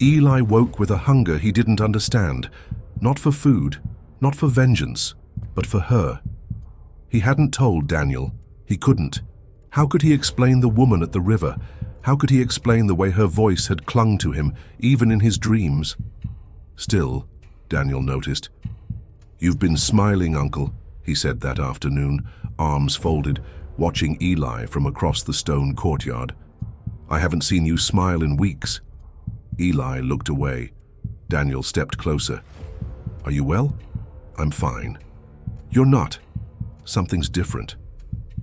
Eli woke with a hunger he didn't understand, not for food, not for vengeance, but for her. He hadn't told Daniel. He couldn't. How could he explain the woman at the river? How could he explain the way her voice had clung to him, even in his dreams? Still, Daniel noticed. "You've been smiling, Uncle," he said that afternoon, arms folded, watching Eli from across the stone courtyard. "I haven't seen you smile in weeks." Eli looked away. Daniel stepped closer. "Are you well?" "I'm fine." "You're not. Something's different.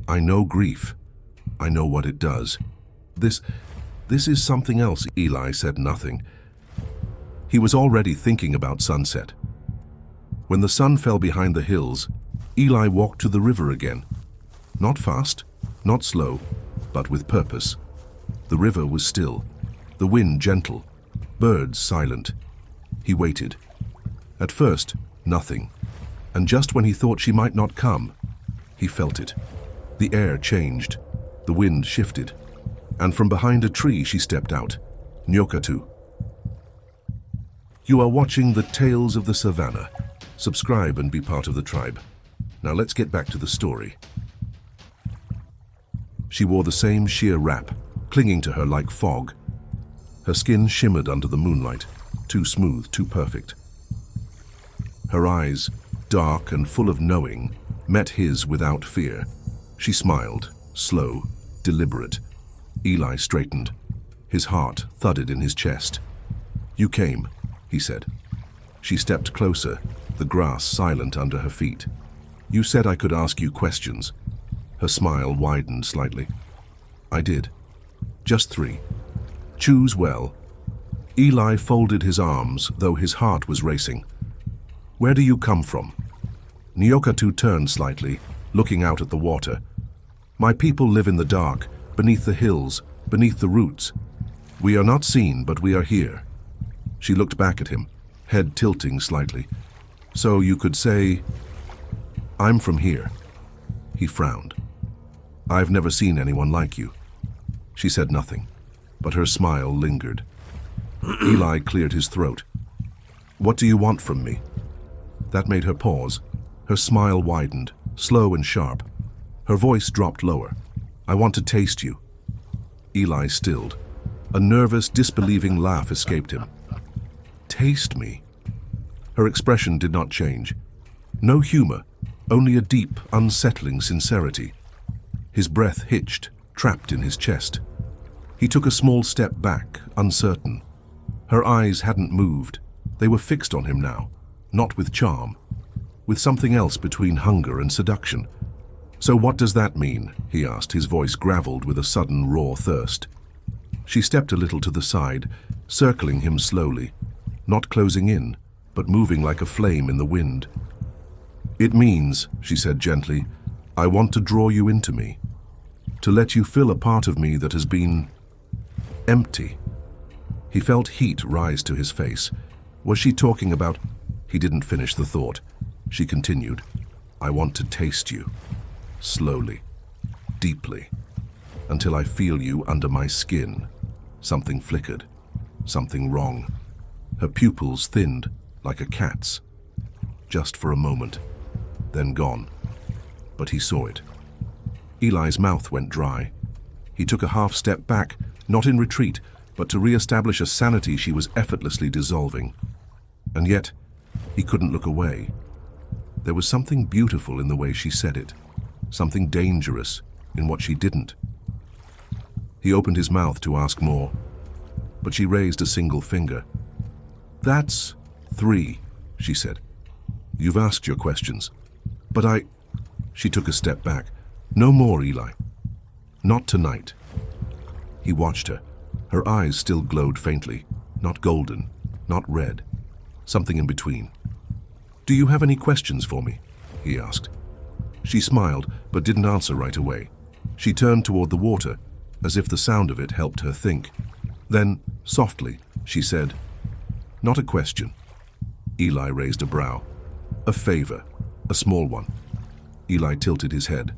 I know grief. I know what it does. This is something else." Eli said nothing. He was already thinking about sunset. When the sun fell behind the hills, Eli walked to the river again. Not fast, not slow, but with purpose. The river was still, the wind gentle, birds silent. He waited. At first, nothing. And just when he thought she might not come, he felt it. The air changed. The wind shifted. And from behind a tree she stepped out. Nyoka'tu. You are watching the Tales of the Savannah. Subscribe and be part of the tribe. Now let's get back to the story. She wore the same sheer wrap, clinging to her like fog. Her skin shimmered under the moonlight, too smooth, too perfect. Her eyes, dark and full of knowing, met his without fear. She smiled, slow, deliberate. Eli straightened. His heart thudded in his chest. "You came," he said. She stepped closer, the grass silent under her feet. "You said I could ask you questions." Her smile widened slightly. "I did. Just 3. Choose well." Eli folded his arms, though his heart was racing. "Where do you come from?" Nyoka'tu turned slightly, looking out at the water. "My people live in the dark, beneath the hills, beneath the roots. We are not seen, but we are here." She looked back at him, head tilting slightly. "So you could say, I'm from here." He frowned. "I've never seen anyone like you." She said nothing, but her smile lingered. Eli cleared his throat. "What do you want from me?" That made her pause. Her smile widened, slow and sharp. Her voice dropped lower. "I want to taste you." Eli stilled. A nervous, disbelieving laugh escaped him. "Taste me?" Her expression did not change. No humor, only a deep, unsettling sincerity. His breath hitched, trapped in his chest. He took a small step back, uncertain. Her eyes hadn't moved. They were fixed on him now, not with charm, with something else between hunger and seduction. "So what does that mean?" he asked, his voice graveled with a sudden raw thirst. She stepped a little to the side, circling him slowly, not closing in, but moving like a flame in the wind. "It means," she said gently, "I want to draw you into me, to let you fill a part of me that has been empty." He felt heat rise to his face. Was she talking about... He didn't finish the thought. She continued, "I want to taste you, slowly, deeply, until I feel you under my skin." Something flickered, something wrong. Her pupils thinned like a cat's. Just for a moment, then gone. But he saw it. Eli's mouth went dry. He took a half step back, not in retreat, but to re-establish a sanity she was effortlessly dissolving. And yet, he couldn't look away. There was something beautiful in the way she said it, something dangerous in what she didn't. He opened his mouth to ask more, but she raised a single finger. "That's 3, she said. "You've asked your questions, but I..." She took a step back. "No more, Eli. Not tonight." He watched her. Her eyes still glowed faintly, not golden, not red, something in between. "Do you have any questions for me?" he asked. She smiled, but didn't answer right away. She turned toward the water, as if the sound of it helped her think. Then, softly, she said, "Not a question." Eli raised a brow. "A favor, a small one." Eli tilted his head.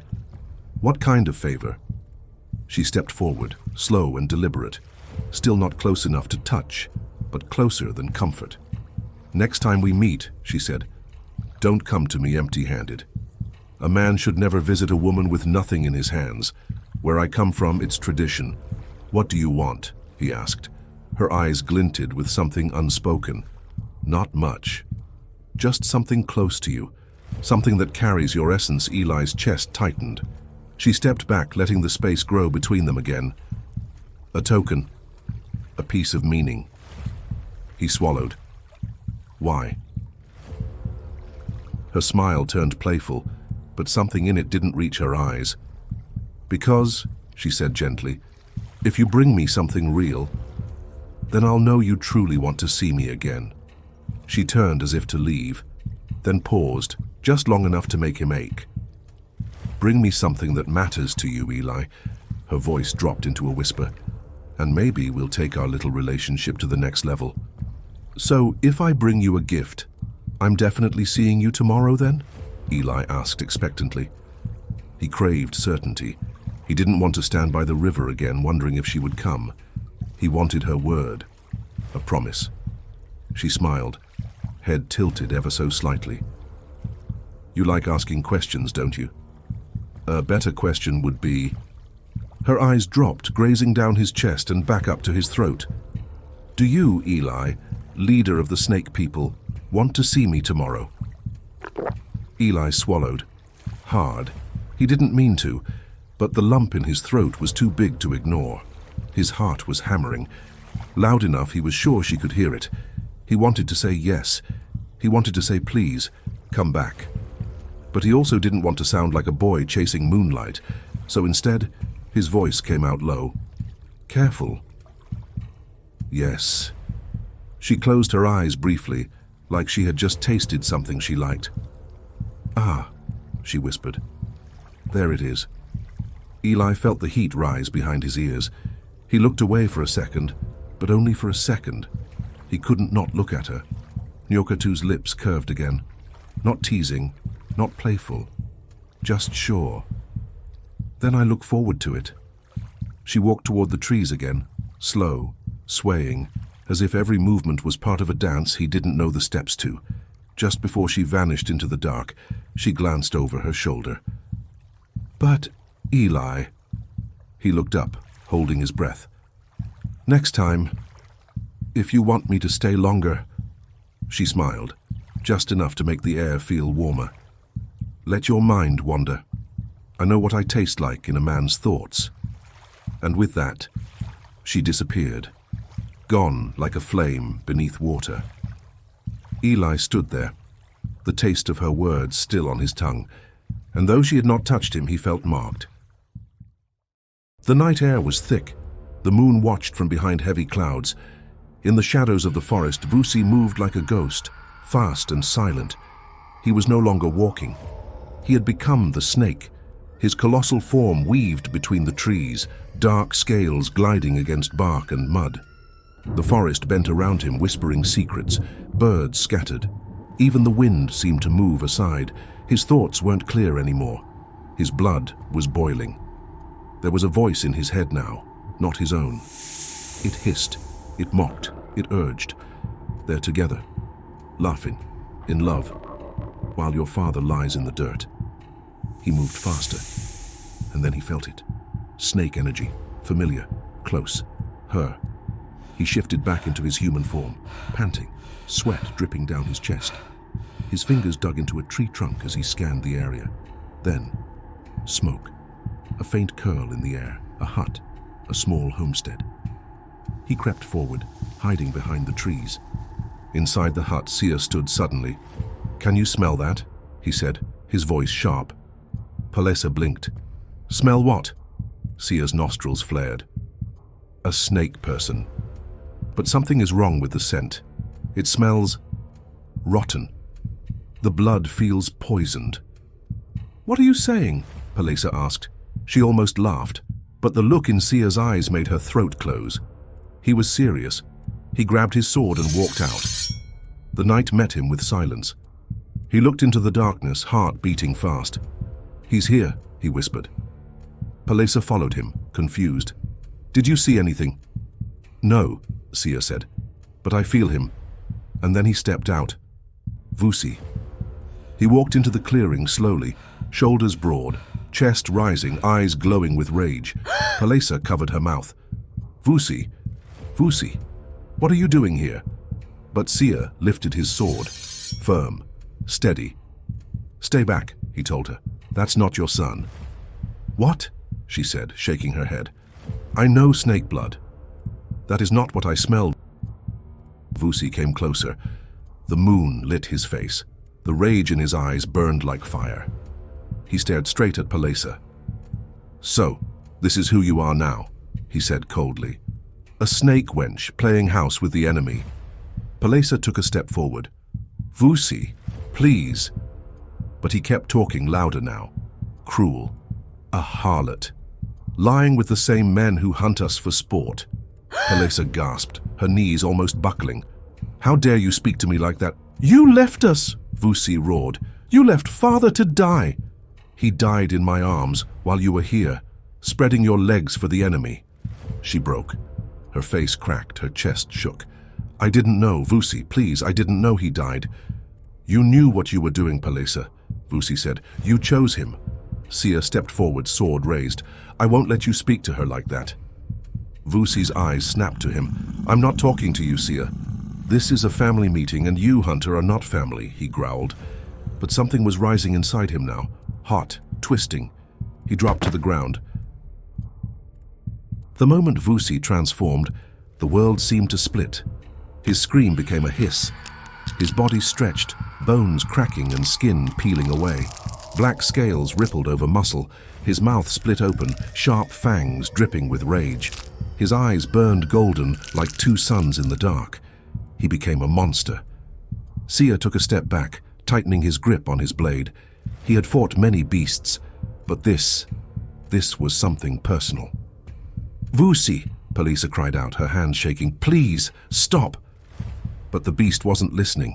"What kind of favor?" She stepped forward, slow and deliberate, still not close enough to touch, but closer than comfort. "Next time we meet," she said, "don't come to me empty-handed. A man should never visit a woman with nothing in his hands. Where I come from, it's tradition. What do you want?" he asked. Her eyes glinted with something unspoken. "Not much. Just something close to you. Something that carries your essence." Eli's chest tightened. She stepped back, letting the space grow between them again. "A token. A piece of meaning." He swallowed. "Why?" Her smile turned playful, but something in it didn't reach her eyes. "Because," she said gently, "if you bring me something real, then I'll know you truly want to see me again." She turned as if to leave, then paused, just long enough to make him ache. "Bring me something that matters to you, Eli." Her voice dropped into a whisper. "And maybe we'll take our little relationship to the next level." "So, if I bring you a gift, I'm definitely seeing you tomorrow then?" Eli asked expectantly. He craved certainty. He didn't want to stand by the river again, wondering if she would come. He wanted her word, a promise. She smiled, head tilted ever so slightly. "You like asking questions, don't you?" "A better question would be..." Her eyes dropped, grazing down his chest and back up to his throat. "Do you, Eli, leader of the snake people, want to see me tomorrow?" Eli swallowed. Hard. He didn't mean to, but the lump in his throat was too big to ignore. His heart was hammering. Loud enough he was sure she could hear it. He wanted to say yes. He wanted to say please, come back. But he also didn't want to sound like a boy chasing moonlight, so instead, his voice came out low. "Careful." "Yes." She closed her eyes briefly, like she had just tasted something she liked. "Ah," she whispered. "There it is." Eli felt the heat rise behind his ears. He looked away for a second, but only for a second. He couldn't not look at her. Nyoka'tu's lips curved again. Not teasing, not playful, just sure. "Then I look forward to it." She walked toward the trees again, slow, swaying, as if every movement was part of a dance he didn't know the steps to. Just before she vanished into the dark, she glanced over her shoulder. "But, Eli..." He looked up, holding his breath. "Next time, if you want me to stay longer..." She smiled, just enough to make the air feel warmer. "Let your mind wander. I know what I taste like in a man's thoughts." And with that, she disappeared, gone like a flame beneath water. Eli stood there, the taste of her words still on his tongue, and though she had not touched him, he felt marked. The night air was thick. The moon watched from behind heavy clouds. In the shadows of the forest, Vusi moved like a ghost, fast and silent. He was no longer walking. He had become the snake, his colossal form weaved between the trees, dark scales gliding against bark and mud. The forest bent around him, whispering secrets. Birds scattered. Even the wind seemed to move aside. His thoughts weren't clear anymore. His blood was boiling. There was a voice in his head now, not his own. It hissed, it mocked, it urged. They're together, laughing, in love, while your father lies in the dirt. He moved faster, and then he felt it. Snake energy, familiar, close, her. He shifted back into his human form, panting, sweat dripping down his chest. His fingers dug into a tree trunk as he scanned the area. Then, smoke. A faint curl in the air, a hut, a small homestead. He crept forward, hiding behind the trees. Inside the hut, Sia stood suddenly. "Can you smell that?" he said, his voice sharp. Palesa blinked. "Smell what?" Sia's nostrils flared. "A snake person. But something is wrong with the scent. It smells rotten. The blood feels poisoned." "What are you saying?" Palesa asked. She almost laughed, but the look in Sia's eyes made her throat close. He was serious. He grabbed his sword and walked out. The night met him with silence. He looked into the darkness, heart beating fast. "He's here," he whispered. Palesa followed him, confused. "Did you see anything?" "No," Sia said, but I feel him. And then he stepped out. Vusi. He walked into the clearing slowly, shoulders broad, chest rising, eyes glowing with rage. Palesa covered her mouth. Vusi, Vusi, what are you doing here? But Sia lifted his sword, firm, steady. Stay back, he told her. That's not your son. What? She said, shaking her head. I know snake blood. That is not what I smelled. Vusi came closer. The moon lit his face. The rage in his eyes burned like fire. He stared straight at Palesa. So, this is who you are now, he said coldly. A snake wench playing house with the enemy. Palesa took a step forward. Vusi, please. But he kept talking louder now. Cruel. A harlot. Lying with the same men who hunt us for sport. Palesa gasped, her knees almost buckling. How dare you speak to me like that? You left us, Vusi roared. You left father to die. He died in my arms while you were here, spreading your legs for the enemy. She broke. Her face cracked, her chest shook. I didn't know, Vusi, please, I didn't know he died. You knew what you were doing, Palesa, Vusi said. You chose him. Sia stepped forward, sword raised. I won't let you speak to her like that. Vusi's eyes snapped to him. I'm not talking to you, Sia. This is a family meeting and you, Hunter, are not family, he growled. But something was rising inside him now, hot, twisting. He dropped to the ground. The moment Vusi transformed, the world seemed to split. His scream became a hiss. His body stretched, bones cracking and skin peeling away. Black scales rippled over muscle. His mouth split open, sharp fangs dripping with rage. His eyes burned golden like two suns in the dark. He became a monster. Sia took a step back, tightening his grip on his blade. He had fought many beasts, but this was something personal. Vusi, Palesa cried out, her hands shaking. Please, stop! But the beast wasn't listening.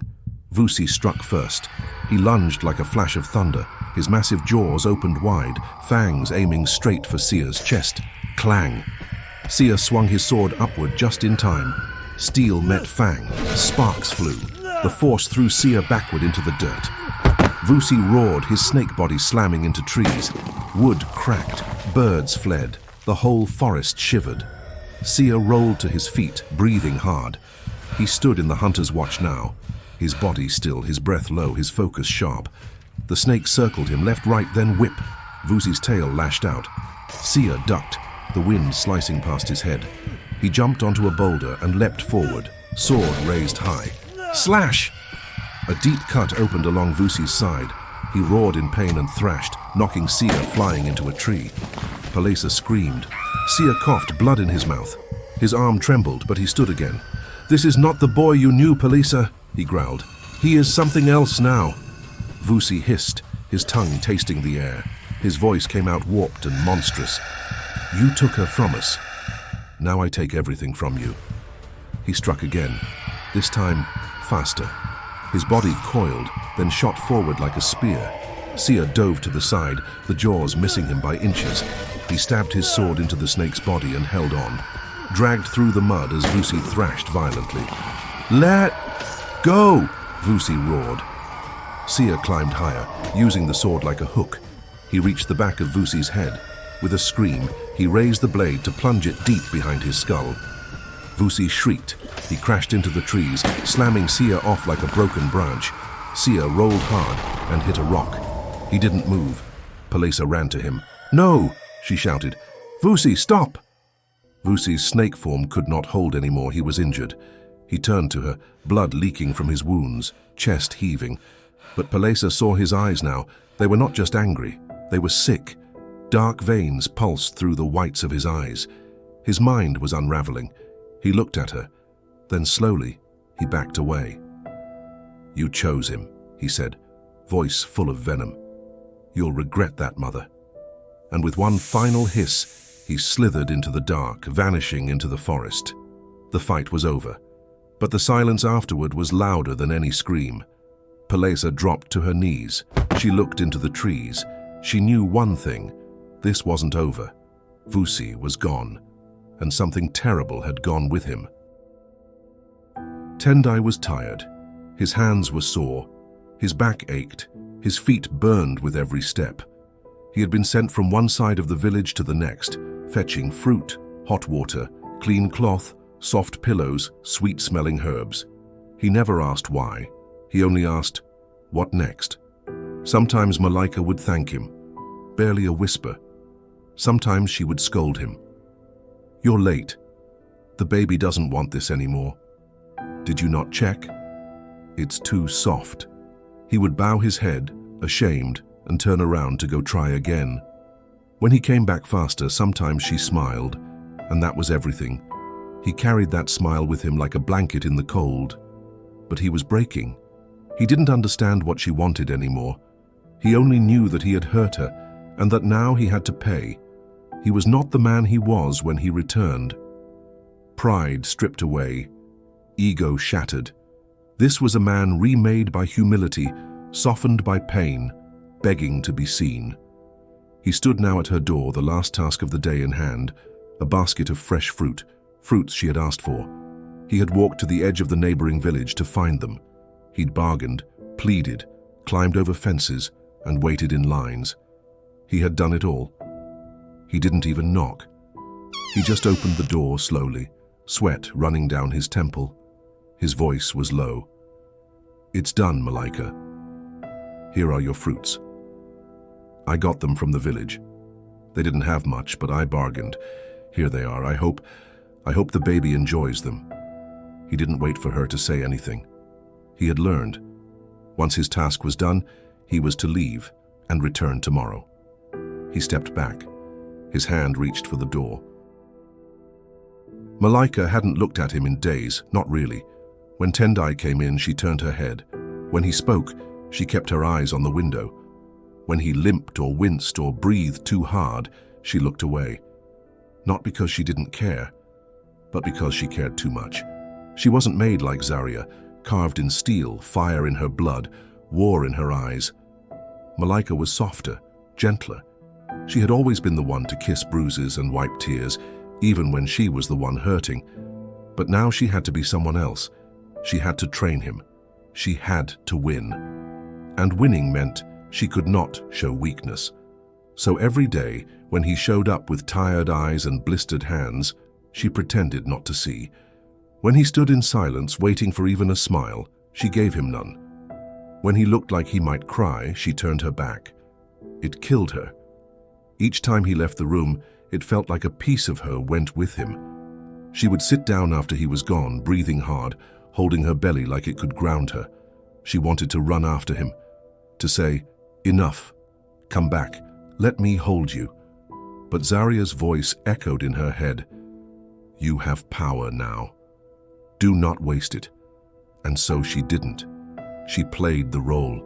Vusi struck first. He lunged like a flash of thunder. His massive jaws opened wide, fangs aiming straight for Sia's chest. Clang! Sia swung his sword upward just in time. Steel met fang. Sparks flew. The force threw Sia backward into the dirt. Vusi roared, his snake body slamming into trees. Wood cracked. Birds fled. The whole forest shivered. Sia rolled to his feet, breathing hard. He stood in the hunter's watch now. His body still, his breath low, his focus sharp. The snake circled him, left, right, then whip. Vusi's tail lashed out. Sia ducked, the wind slicing past his head. He jumped onto a boulder and leapt forward, sword raised high. Slash! A deep cut opened along Vusi's side. He roared in pain and thrashed, knocking Sia flying into a tree. Palesa screamed. Sia coughed, blood in his mouth. His arm trembled, but he stood again. This is not the boy you knew, Palesa, he growled. He is something else now. Vusi hissed, his tongue tasting the air. His voice came out warped and monstrous. You took her from us. Now I take everything from you. He struck again, this time faster. His body coiled, then shot forward like a spear. Sia dove to the side, the jaws missing him by inches. He stabbed his sword into the snake's body and held on. Dragged through the mud as Vusi thrashed violently. Let go! Vusi roared. Sia climbed higher, using the sword like a hook. He reached the back of Vusi's head. With a scream, he raised the blade to plunge it deep behind his skull. Vusi shrieked. He crashed into the trees, slamming Sia off like a broken branch. Sia rolled hard and hit a rock. He didn't move. Palesa ran to him. No! She shouted. Vusi, stop! Vusi's snake form could not hold anymore. He was injured. He turned to her, blood leaking from his wounds, chest heaving. But Palesa saw his eyes now. They were not just angry. They were sick. Dark veins pulsed through the whites of his eyes. His mind was unraveling. He looked at her. Then slowly, he backed away. You chose him, he said, voice full of venom. You'll regret that, mother. And with one final hiss, he slithered into the dark, vanishing into the forest. The fight was over, but the silence afterward was louder than any scream. Palesa dropped to her knees. She looked into the trees. She knew one thing. This wasn't over. Vusi was gone, and something terrible had gone with him. Tendai was tired. His hands were sore. His back ached. His feet burned with every step. He had been sent from one side of the village to the next, fetching fruit, hot water, clean cloth, soft pillows, sweet-smelling herbs. He never asked why. He only asked, "What next?" Sometimes Malikica would thank him, barely a whisper. Sometimes she would scold him. "You're late. The baby doesn't want this anymore. Did you not check? It's too soft." He would bow his head, ashamed, and turn around to go try again. When he came back faster, sometimes she smiled, and that was everything. He carried that smile with him like a blanket in the cold. But he was breaking. He didn't understand what she wanted anymore. He only knew that he had hurt her, and that now he had to pay. He was not the man he was when he returned. Pride stripped away, ego shattered. This was a man remade by humility, softened by pain, begging to be seen. He stood now at her door, the last task of the day in hand, a basket of fresh fruit, fruits she had asked for. He had walked to the edge of the neighboring village to find them. He'd bargained, pleaded, climbed over fences, and waited in lines. He had done it all. He didn't even knock. He just opened the door slowly, sweat running down his temple. His voice was low. "It's done, Malikica. Here are your fruits. I got them from the village. They didn't have much, but I bargained. Here they are. I hope the baby enjoys them." He didn't wait for her to say anything. He had learned. Once his task was done, he was to leave and return tomorrow. He stepped back. His hand reached for the door. Malikica hadn't looked at him in days, not really. When Tendai came in, she turned her head. When he spoke, she kept her eyes on the window. When he limped or winced or breathed too hard, she looked away. Not because she didn't care, but because she cared too much. She wasn't made like Zarya, carved in steel, fire in her blood, war in her eyes. Malikica was softer, gentler. She had always been the one to kiss bruises and wipe tears, even when she was the one hurting. But now she had to be someone else. She had to train him. She had to win. And winning meant she could not show weakness. So every day, when he showed up with tired eyes and blistered hands, she pretended not to see. When he stood in silence, waiting for even a smile, she gave him none. When he looked like he might cry, she turned her back. It killed her. Each time he left the room, it felt like a piece of her went with him. She would sit down after he was gone, breathing hard, holding her belly like it could ground her. She wanted to run after him, to say, "Enough, come back, let me hold you." But Zarya's voice echoed in her head. "You have power now. Do not waste it." And so she didn't. She played the role.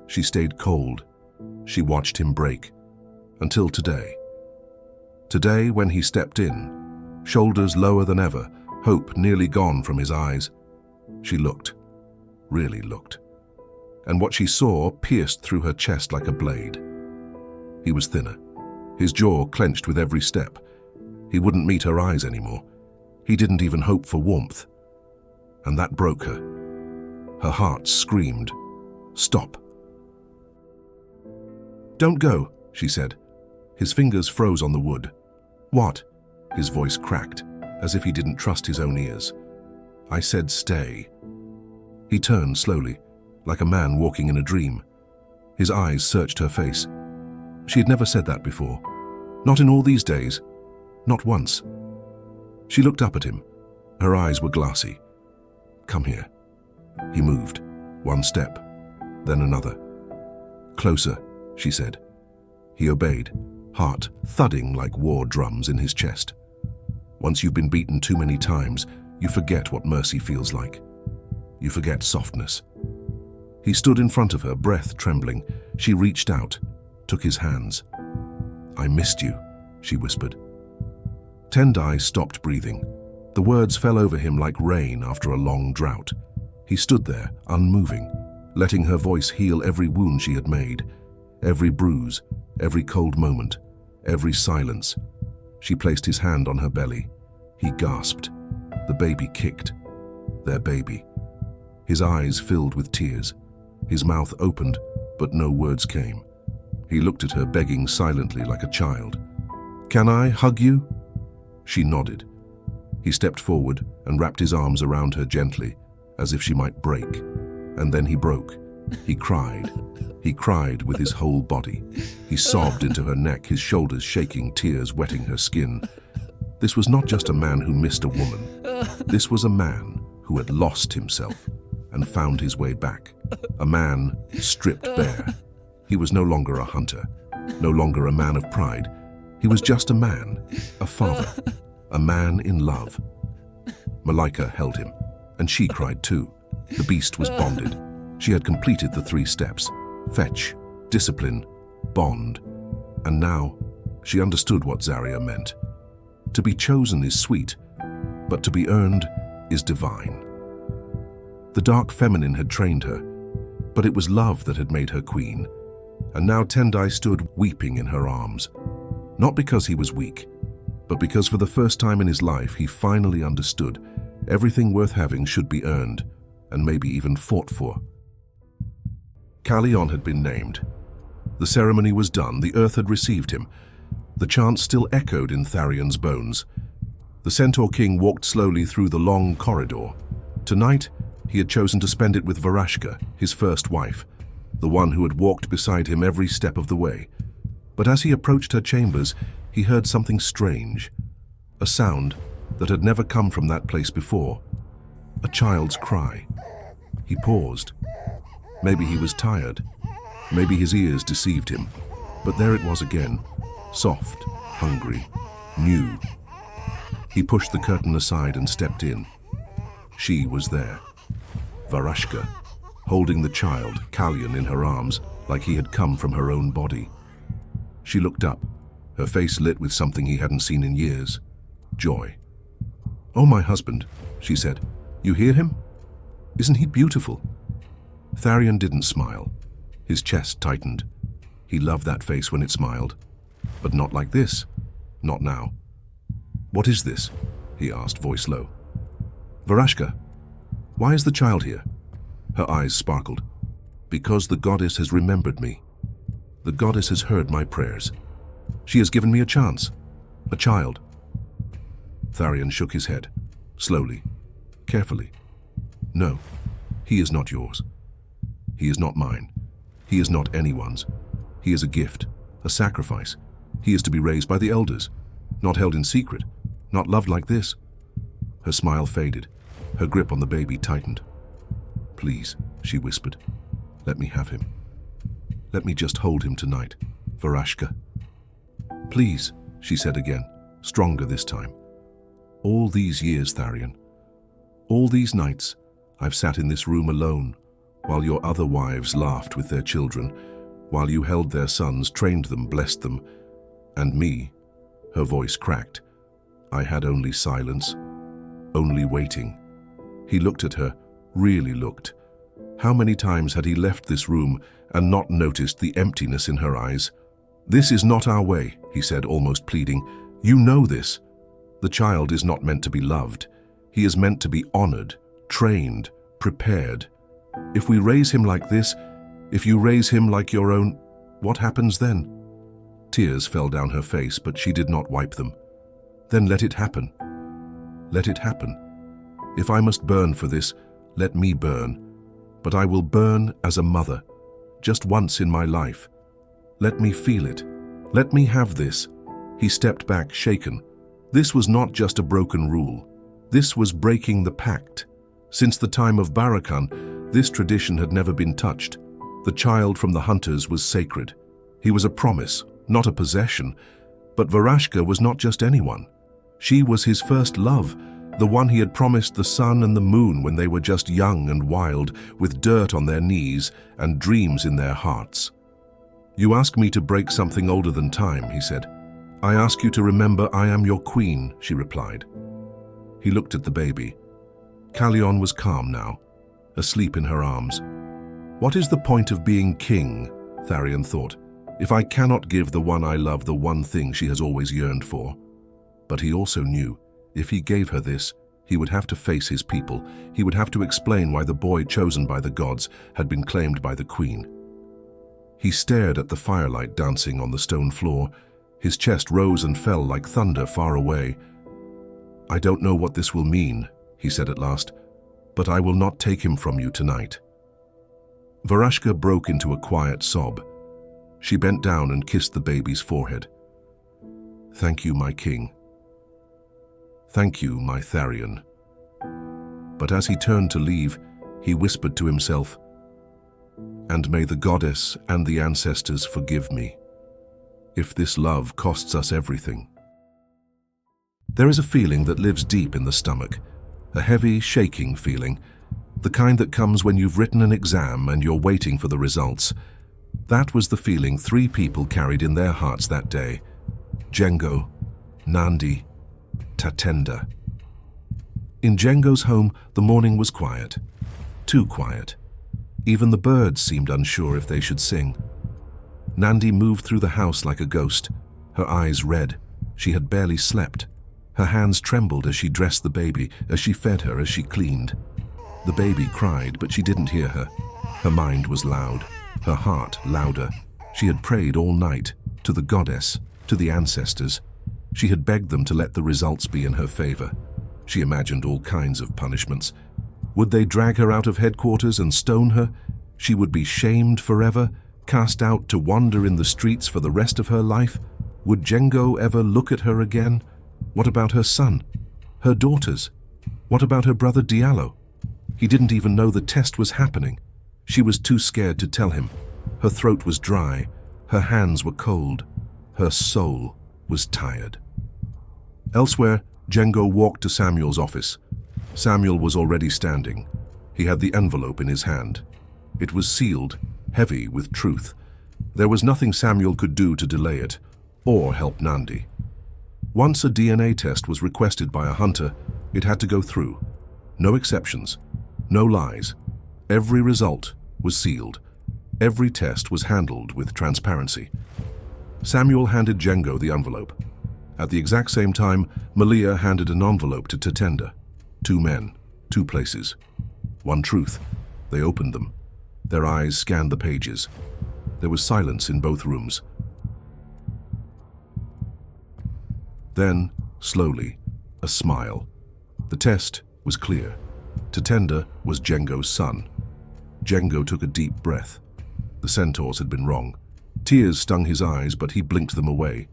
She stayed cold. She watched him break. Until today. Today, when he stepped in, shoulders lower than ever, hope nearly gone from his eyes. She looked, really looked. And what she saw pierced through her chest like a blade. He was thinner. His jaw clenched with every step. He wouldn't meet her eyes anymore. He didn't even hope for warmth. And that broke her. Her heart screamed, "Stop." "Don't go," she said. His fingers froze on the wood. "What?" His voice cracked, as if he didn't trust his own ears. "I said stay." He turned slowly, like a man walking in a dream. His eyes searched her face. She had never said that before. Not in all these days. Not once. She looked up at him. Her eyes were glassy. "Come here." He moved, one step, then another. "Closer," she said. He obeyed, heart thudding like war drums in his chest. Once you've been beaten too many times, you forget what mercy feels like. You forget softness. He stood in front of her, breath trembling. She reached out, took his hands. "I missed you," she whispered. Tendai stopped breathing. The words fell over him like rain after a long drought. He stood there, unmoving, letting her voice heal every wound she had made, every bruise, every cold moment, every silence. She placed his hand on her belly. He gasped. The baby kicked. Their baby. His eyes filled with tears. His mouth opened, but no words came. He looked at her, begging silently like a child. "Can I hug you?" She nodded. He stepped forward and wrapped his arms around her gently, as if she might break. And then he broke. He cried. He cried with his whole body. He sobbed into her neck, his shoulders shaking, tears wetting her skin. This was not just a man who missed a woman. This was a man who had lost himself and found his way back. A man stripped bare. He was no longer a hunter, no longer a man of pride. He was just a man, a father, a man in love. Malikica held him, and she cried too. The beast was bonded. She had completed the 3 steps: fetch, discipline, bond. And now she understood what Zarya meant. To be chosen is sweet, but to be earned is divine. The dark feminine had trained her, but it was love that had made her queen. And now Tendai stood weeping in her arms. Not because he was weak, but because for the first time in his life he finally understood everything worth having should be earned, and maybe even fought for. Kallion had been named. The ceremony was done, the earth had received him. The chant still echoed in Tharion's bones. The Centaur King walked slowly through the long corridor. Tonight, he had chosen to spend it with Varashka, his first wife, the one who had walked beside him every step of the way. But as he approached her chambers, he heard something strange, a sound that had never come from that place before, a child's cry. He paused. Maybe he was tired. Maybe his ears deceived him. But there it was again, soft, hungry, new. He pushed the curtain aside and stepped in. She was there, Varashka, holding the child, Kallion, in her arms like he had come from her own body. She looked up, her face lit with something he hadn't seen in years, joy. "Oh, my husband," she said. "You hear him? Isn't he beautiful?" Tharion didn't smile. His chest tightened. He loved that face when it smiled. But not like this. Not now. "What is this?" he asked, voice low. "Varashka, why is the child here?" Her eyes sparkled. "Because the goddess has remembered me. The goddess has heard my prayers. She has given me a chance. A child." Tharion shook his head, slowly, carefully. "No, he is not yours. He is not mine. He is not anyone's. He is a gift, a sacrifice. He is to be raised by the elders, not held in secret, not loved like this." Her smile faded. Her grip on the baby tightened. "Please," she whispered, "let me have him. Let me just hold him tonight, Varashka." "Please," she said again, stronger this time. "All these years, Tharion, all these nights, I've sat in this room alone, while your other wives laughed with their children, while you held their sons, trained them, blessed them, and me," her voice cracked, "I had only silence, only waiting." He looked at her, really looked. How many times had he left this room and not noticed the emptiness in her eyes? "This is not our way," he said, almost pleading. "You know this. The child is not meant to be loved. He is meant to be honored, trained, prepared. If we raise him like this, if you raise him like your own, what happens then?" Tears fell down her face, but she did not wipe them. "Then let it happen. Let it happen. If I must burn for this, let me burn. But I will burn as a mother, just once in my life. Let me feel it. Let me have this." He stepped back, shaken. This was not just a broken rule. This was breaking the pact. Since the time of Barakan, this tradition had never been touched. The child from the hunters was sacred. He was a promise, not a possession. But Varashka was not just anyone. She was his first love, the one he had promised the sun and the moon when they were just young and wild, with dirt on their knees and dreams in their hearts. "You ask me to break something older than time," he said. "I ask you to remember I am your queen," she replied. He looked at the baby. Kallion was calm now, asleep in her arms. What is the point of being king, Tharion thought, if I cannot give the one I love the one thing she has always yearned for? But he also knew, if he gave her this, He would have to face his people. He would have to explain why the boy chosen by the gods had been claimed by the queen. He stared at the firelight dancing on the stone floor. His chest rose and fell like thunder far away. "I don't know what this will mean," he said at last, "but I will not take him from you tonight." Verashka broke into a quiet sob. She bent down and kissed the baby's forehead. "Thank you, my king. Thank you, my Tharian." But as he turned to leave, he whispered to himself, "And may the goddess and the ancestors forgive me, if this love costs us everything." There is a feeling that lives deep in the stomach, a heavy, shaking feeling, the kind that comes when you've written an exam and you're waiting for the results. That was the feeling 3 people carried in their hearts that day: Django, Nandi, Tatenda. In Django's home, the morning was quiet. Too quiet. Even the birds seemed unsure if they should sing. Nandi moved through the house like a ghost, her eyes red. She had barely slept. Her hands trembled as she dressed the baby, as she fed her, as she cleaned. The baby cried, but she didn't hear her. Her mind was loud, her heart louder. She had prayed all night, to the goddess, to the ancestors. She had begged them to let the results be in her favor. She imagined all kinds of punishments. Would they drag her out of headquarters and stone her? She would be shamed forever, cast out to wander in the streets for the rest of her life? Would Django ever look at her again? What about her son? Her daughters? What about her brother Diallo? He didn't even know the test was happening. She was too scared to tell him. Her throat was dry. Her hands were cold. Her soul was tired. Elsewhere, Django walked to Samuel's office. Samuel was already standing. He had the envelope in his hand. It was sealed, heavy with truth. There was nothing Samuel could do to delay it, or help Nandi. Once a DNA test was requested by a hunter, it had to go through. No exceptions, no lies. Every result was sealed. Every test was handled with transparency. Samuel handed Django the envelope. At the exact same time, Malia handed an envelope to Tatenda. 2 men, 2 places. One truth. They opened them. Their eyes scanned the pages. There was silence in both rooms. Then, slowly, a smile. The test was clear. Tatenda was Django's son. Django took a deep breath. The centaurs had been wrong. Tears stung his eyes, but he blinked them away.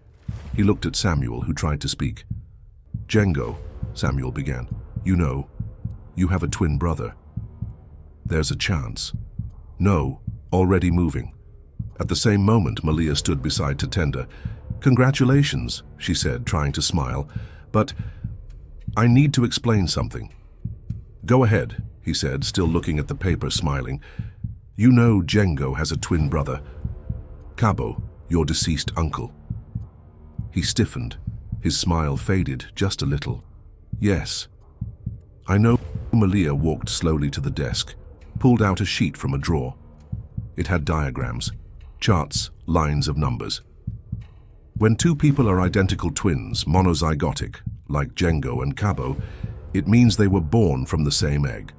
He looked at Samuel, who tried to speak. "Django," Samuel began, "you know, you have a twin brother. There's a chance." "No, already moving." At the same moment, Malia stood beside Tatenda. "Congratulations," she said, trying to smile, "but I need to explain something." "Go ahead," he said, still looking at the paper, smiling. "You know Django has a twin brother. Cabo, your deceased uncle." He stiffened. His smile faded just a little. "Yes, I know." Malia walked slowly to the desk, pulled out a sheet from a drawer. It had diagrams, charts, lines of numbers. When 2 people are identical twins, monozygotic, like Django and Cabo, it means they were born from the same egg.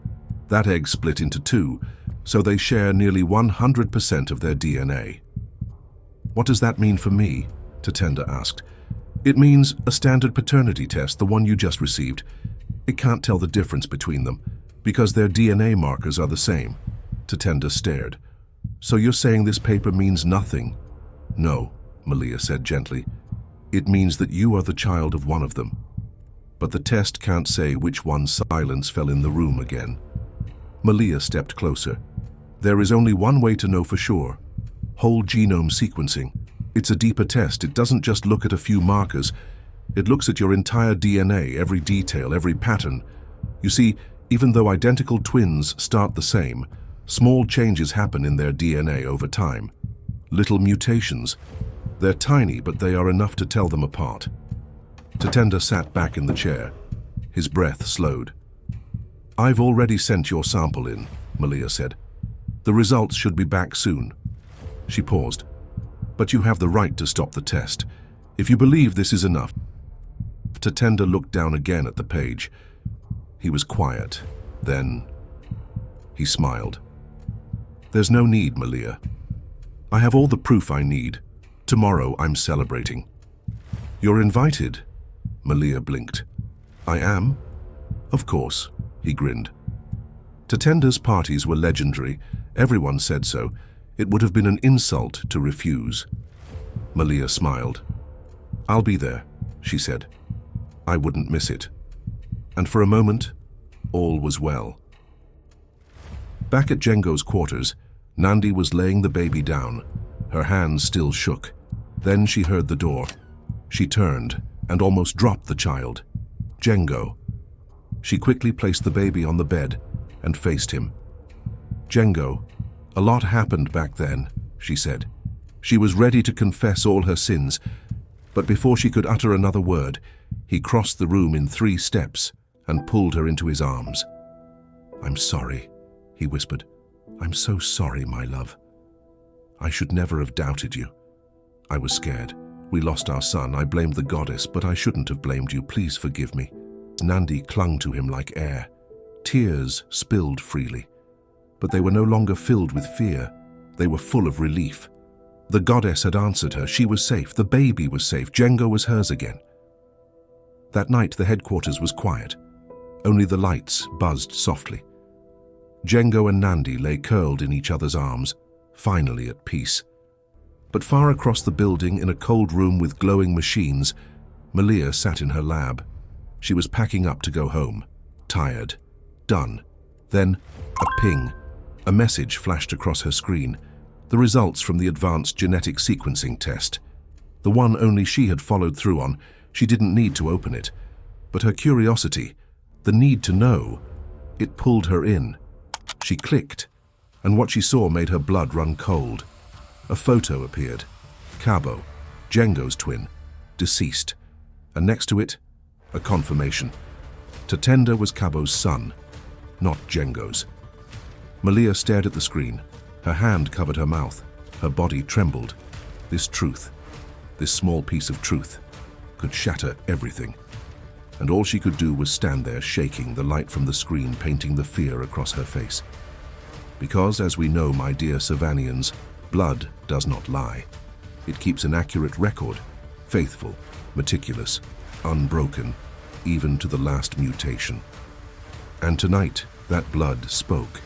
That egg split into 2, so they share nearly 100% of their DNA. "What does that mean for me?" Tatenda asked. "It means a standard paternity test, the one you just received. It can't tell the difference between them, because their DNA markers are the same." Tatenda stared. "So you're saying this paper means nothing?" "No," Malia said gently. "It means that you are the child of one of them. But the test can't say which one's silence fell in the room again." Malia stepped closer. "There is only one way to know for sure. Whole genome sequencing. It's a deeper test. It doesn't just look at a few markers. It looks at your entire DNA, every detail, every pattern. You see, even though identical twins start the same, small changes happen in their DNA over time. Little mutations. They're tiny, but they are enough to tell them apart." Tatenda sat back in the chair. His breath slowed. "I've already sent your sample in," Malia said. "The results should be back soon." She paused. "But you have the right to stop the test. If you believe this is enough." Tatenda looked down again at the page. He was quiet. Then he smiled. "There's no need, Malia. I have all the proof I need. Tomorrow I'm celebrating." "You're invited." Malia blinked. "I am?" "Of course," he grinned. Tenda's parties were legendary. Everyone said so. It would have been an insult to refuse. Malia smiled. "I'll be there," she said. "I wouldn't miss it." And for a moment, all was well. Back at Django's quarters, Nandi was laying the baby down. Her hands still shook. Then she heard the door. She turned and almost dropped the child. Django. She quickly placed the baby on the bed and faced him. "Django, a lot happened back then," she said. She was ready to confess all her sins, but before she could utter another word, he crossed the room in 3 steps and pulled her into his arms. "I'm sorry," he whispered. "I'm so sorry, my love. I should never have doubted you. I was scared. We lost our son. I blamed the goddess, but I shouldn't have blamed you. Please forgive me." Nandi clung to him like air. Tears spilled freely, but they were no longer filled with fear. They were full of relief. The goddess had answered her. She was safe. The baby was safe. Django was hers again. That night, the headquarters was quiet. Only the lights buzzed softly. Django and Nandi lay curled in each other's arms, finally at peace. But far across the building, in a cold room with glowing machines, Malia sat in her lab. She was packing up to go home. Tired. Done. Then, a ping. A message flashed across her screen. The results from the advanced genetic sequencing test. The one only she had followed through on. She didn't need to open it. But her curiosity, the need to know, it pulled her in. She clicked, and what she saw made her blood run cold. A photo appeared. Cabo, Django's twin, deceased. And next to it, a confirmation. Tenda was Cabo's son, not Django's. Malia stared at the screen. Her hand covered her mouth. Her body trembled. This truth, this small piece of truth, could shatter everything. And all she could do was stand there shaking, the light from the screen painting the fear across her face. Because, as we know, my dear Savanians, blood does not lie. It keeps an accurate record, faithful, meticulous, unbroken, even to the last mutation. And tonight, that blood spoke.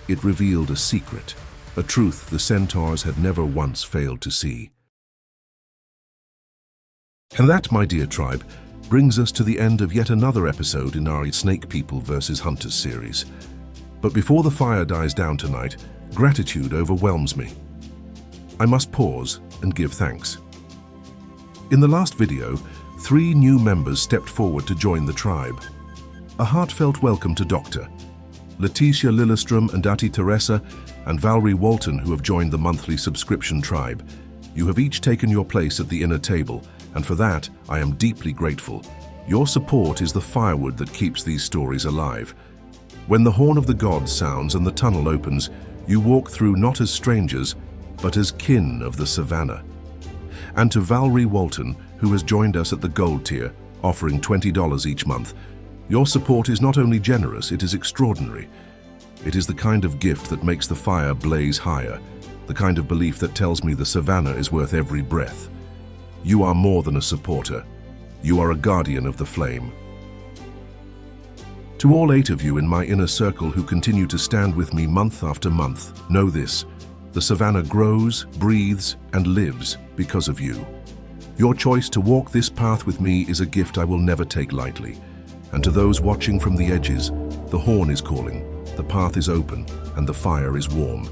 It revealed a secret, a truth the centaurs had never once failed to see. And that, my dear tribe, brings us to the end of yet another episode in our Snake People vs. Hunters series. But before the fire dies down tonight, gratitude overwhelms me. I must pause and give thanks. In the last video, 3 new members stepped forward to join the tribe. A heartfelt welcome to Dr. Leticia Lillestrom and Dati Teresa and Valerie Walton, who have joined the monthly subscription tribe. You have each taken your place at the inner table, and for that, I am deeply grateful. Your support is the firewood that keeps these stories alive. When the horn of the gods sounds and the tunnel opens, you walk through not as strangers, but as kin of the savannah. And to Valerie Walton, who has joined us at the gold tier, offering $20 each month, your support is not only generous, it is extraordinary. It is the kind of gift that makes the fire blaze higher, the kind of belief that tells me the savannah is worth every breath. You are more than a supporter. You are a guardian of the flame. To all 8 of you in my inner circle who continue to stand with me month after month, know this: the savannah grows, breathes, and lives because of you. Your choice to walk this path with me is a gift I will never take lightly. And to those watching from the edges, the horn is calling, the path is open, and the fire is warm.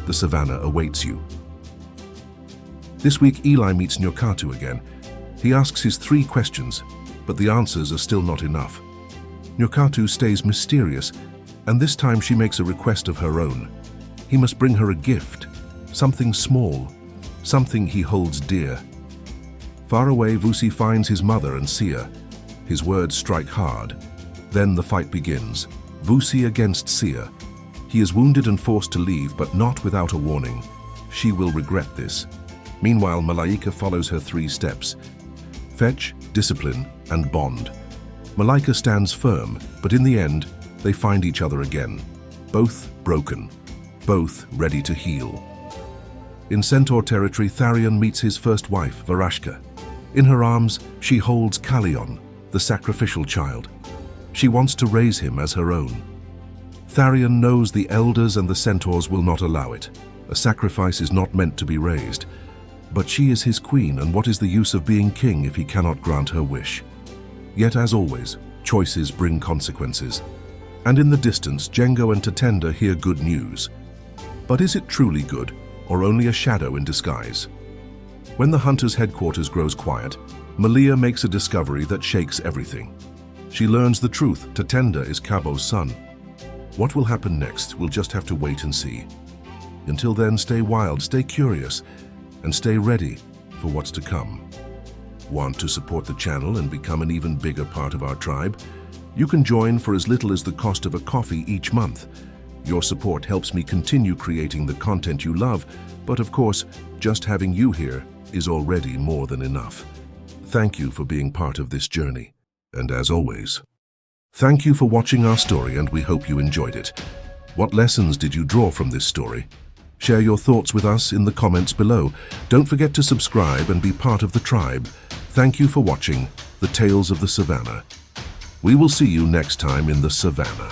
The savannah awaits you. This week, Eli meets Nyoka'tu again. He asks his 3 questions, but the answers are still not enough. Nyoka'tu stays mysterious, and this time she makes a request of her own. He must bring her a gift, something small, something he holds dear. Far away, Vusi finds his mother and Sia. His words strike hard. Then the fight begins. Vusi against Sia. He is wounded and forced to leave, but not without a warning. She will regret this. Meanwhile, Malikica follows her 3 steps: fetch, discipline, and bond. Malikica stands firm, but in the end, they find each other again. Both broken, both ready to heal. In centaur territory, Tharion meets his first wife, Varashka. In her arms, she holds Kallion, the sacrificial child. She wants to raise him as her own. Tharion knows the elders and the centaurs will not allow it. A sacrifice is not meant to be raised. But she is his queen, and what is the use of being king if he cannot grant her wish? Yet, as always, choices bring consequences. And in the distance, Jengo and Tatenda hear good news. But is it truly good, or only a shadow in disguise? When the hunter's headquarters grows quiet, Malia makes a discovery that shakes everything. She learns the truth: Tatenda is Kabo's son. What will happen next? We'll just have to wait and see. Until then, stay wild, stay curious, and stay ready for what's to come. Want to support the channel and become an even bigger part of our tribe? You can join for as little as the cost of a coffee each month. Your support helps me continue creating the content you love, but of course, just having you here is already more than enough. Thank you for being part of this journey. And as always, thank you for watching our story, and we hope you enjoyed it. What lessons did you draw from this story? Share your thoughts with us in the comments below. Don't forget to subscribe and be part of the tribe. Thank you for watching The Tales of the Savannah. We will see you next time in the Savannah.